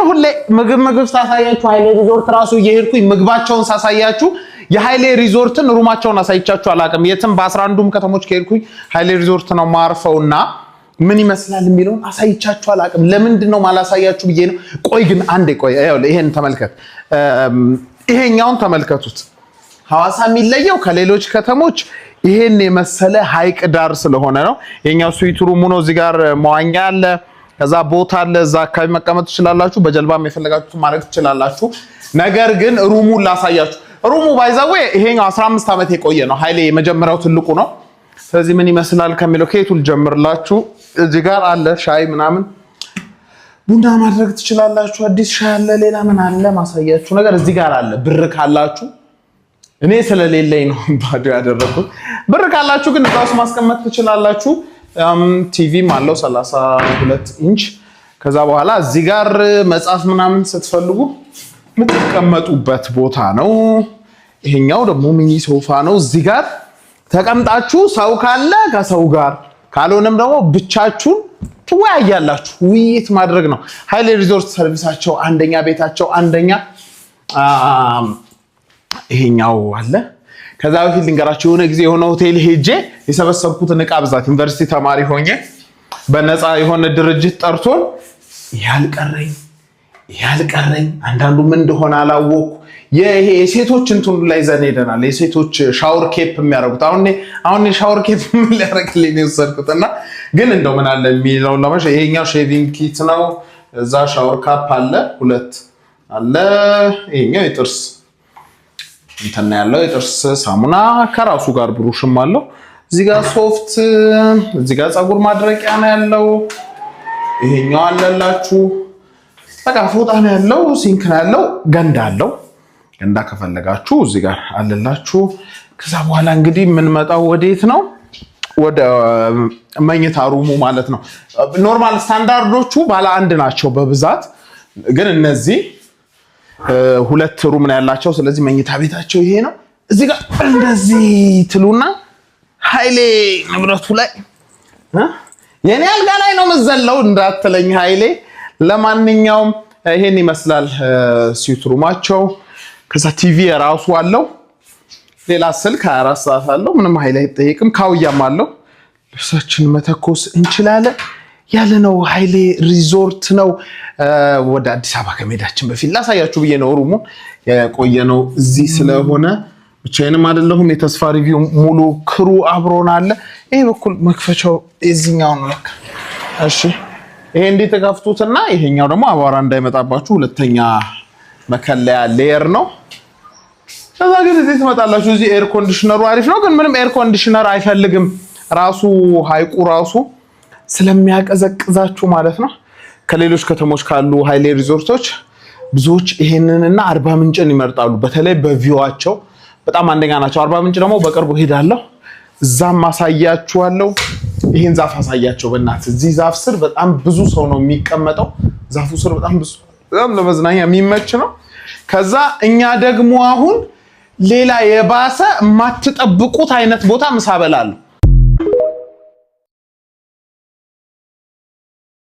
ሁሌ ምግብ ሳሳያችሁ ሃይሌ ሪዞርት ራሱ እየሄድኩኝ ምግባቸውን ሳሳያችሁ የሃይሌ ሪዞርትን ሩማቸውን አሳይቻችሁ አላቅም የትም በ11ዱም ከተሞች ከሄድኩኝ ሃይሌ ሪዞርት ነው ማርፈውና ምን ይመስላል የሚለውን አሳይቻችሁ አላቅም ለምንድን ነው ማላሳያችሁ ብዬ ነው ቆይ ግን አንዴ ቆይ ይሄን ተመልከት ይሄኛውን ተመልከቱት ሐዋሳ የሚለየው ከሌሎች ከተሞች ይሄን የመሰለ ሃይቅ ዳር ስለሆነ ነው የኛው ስዊት ሩሙ ነው እዚህ ጋር መዋኛ አለ ከዛ ቦታ አለ እዛ አካባቢ መቀመጥ ትችላላችሁ በጀልባም የፈለጋችሁት ማድረግ ትችላላችሁ ነገር ግን ሩሙን ላሳያችሁ ሩሙ ባይዛው ይሄኛው 15 ዓመት የቆየ ነው ሃይሌ የመጀመሪያው ትልቁ ነው ስለዚህ ምን ይመስላል ከሚለው ከየቱል ጀምርላችሁ እዚህ ጋር አለ ሻይ ምናምን ቡና ማድረግ ትችላላችሁ አዲስ ሻይ አለ ሌላ ምን አለ ማሳያችሁ ነገር እዚህ ጋር አለ ብር ካላችሁ እኔ ስለሌለኝ ነው ባዶ ያደረኩት ብር ካላችሁ ግን እዛው ማስቀመጥ ትችላላችሁ ቲቪም አለው 32 ኢንች ከዛ በኋላ እዚህ ጋር መጻፍ ምናምን ስትፈልጉ የምትቀመጡበት ቦታ ነው ይሄኛው ደግሞ ሚኒ ሶፋ ነው እዚህ ጋር ተቀምጣችሁ ሰው ካለ ከሰው ጋር ካልሆነም ደግሞ ብቻችሁን ትወያያላችሁ ውይይት ማድረግ ነው ሃይሌ ሪዞርት ሰርቪሳቸው አንደኛ ቤታቸው አንደኛ ይሄኛው አለ ከዛ በፊት ልንገራችሁ የሆነ ጊዜ የሆነ ሆቴል ሄጄ የሰበሰብኩትን ዕቃ ብዛት ዩኒቨርሲቲ ተማሪ ሆኜ በነፃ የሆነ ድርጅት ጠርቶን ያልቀረኝ አንዳንዱ ምን እንደሆነ አላወኩ ይሄ የሴቶች እንትን ላይ ዘን ሄደናል የሴቶች ሻወር ኬፕ የሚያደርጉት አሁን ሻወር ኬፕ ምን ሊያረክልኝ ነው የወሰድኩትና ግን እንደው ምን አለ የሚለው ለማሽ ይሄኛው ሼቪንግ ኪት ነው እዛ ሻወር ካፕ አለ ሁለት አለ ይሄኛው የጥርስ እንትና ያለው የጥርስ ሳሙና ከራሱ ጋር ብሩሽም አለው እዚህ ጋር ሶፍት እዚህ ጋር ፀጉር ማድረቂያ ነው ያለው ይሄኛው አለላችሁ በቃ ፎጣ ነው ያለው ሲንክ ነው ያለው ገንዳ አለው ገንዳ ከፈለጋችሁ እዚህ ጋር አለላችሁ ከዛ በኋላ እንግዲህ ምን መጣው ወዴት ነው ወደ መኝታ ሩሙ ማለት ነው ኖርማል ስታንዳርዶቹ ባለ አንድ ናቸው በብዛት ግን እነዚህ ሁለት ሩም ነው ያላቸው ስለዚህ መኝታ ቤታቸው ይሄ ነው እዚህ ጋር እንደዚህ ትሉና ሃይሌ ንብረቱ ላይ የኔ አልጋ ላይ ነው መዘለው እንዳትለኝ ሃይሌ ለማንኛውም ይሄን ይመስላል ስዊት ሩማቸው ከዛ ቲቪ ራሱ አለው ሌላ ስልክ 24 ሰዓት አለው ምንም ሃይሌ አይጠይቅም ካውያም አለው ልብሳችን መተኮስ እንችላለን ያለ ነው ሃይሌ ሪዞርት ነው ወደ አዲስ አበባ ከመሄዳችን በፊት ላሳያችሁ ብዬ ነው ሩሙ የቆየነው እዚህ ስለሆነ ብቻዬንም አይደለሁም የተስፋ ሪቪው ሙሉ ክሩ አብሮን አለ ይሄ በኩል መክፈቻው እዚህኛው ነው እሺ ይሄ እንዴት ተከፍቱትና ይሄኛው ደግሞ አቧራ እንዳይመጣባችሁ ሁለተኛ መከለያ ሌየር ነው ከዛ ግን እዚህ ትመጣላችሁ እዚህ ኤር ኮንዲሽነሩ አሪፍ ነው ግን ምንም ኤር ኮንዲሽነር አይፈልግም ራሱ ሃይቁ ራሱ ስለሚያቀዘቅዛችሁ ማለት ነው ከሌሎች ከተሞች ካሉ ሃይሌ ሪዞርቶች ብዙዎች ይሄንንና አርባ ምንጭን ይመርጣሉ በተለይ በቪዋቸው በጣም አንደኛ ናቸው አርባ ምንጭ ደግሞ በቅርቡ ሄዳለሁ እዛም ማሳያችኋለሁ ይሄን ዛፍ አሳያቸው በእናት እዚህ ዛፍ ስር በጣም ብዙ ሰው ነው የሚቀመጠው ዛፉ ስር በጣም ለመዝናኛ የሚመች ነው ከዛ እኛ ደግሞ አሁን ሌላ የባሰ ማትጠብቁት አይነት ቦታ ምሳበላሉ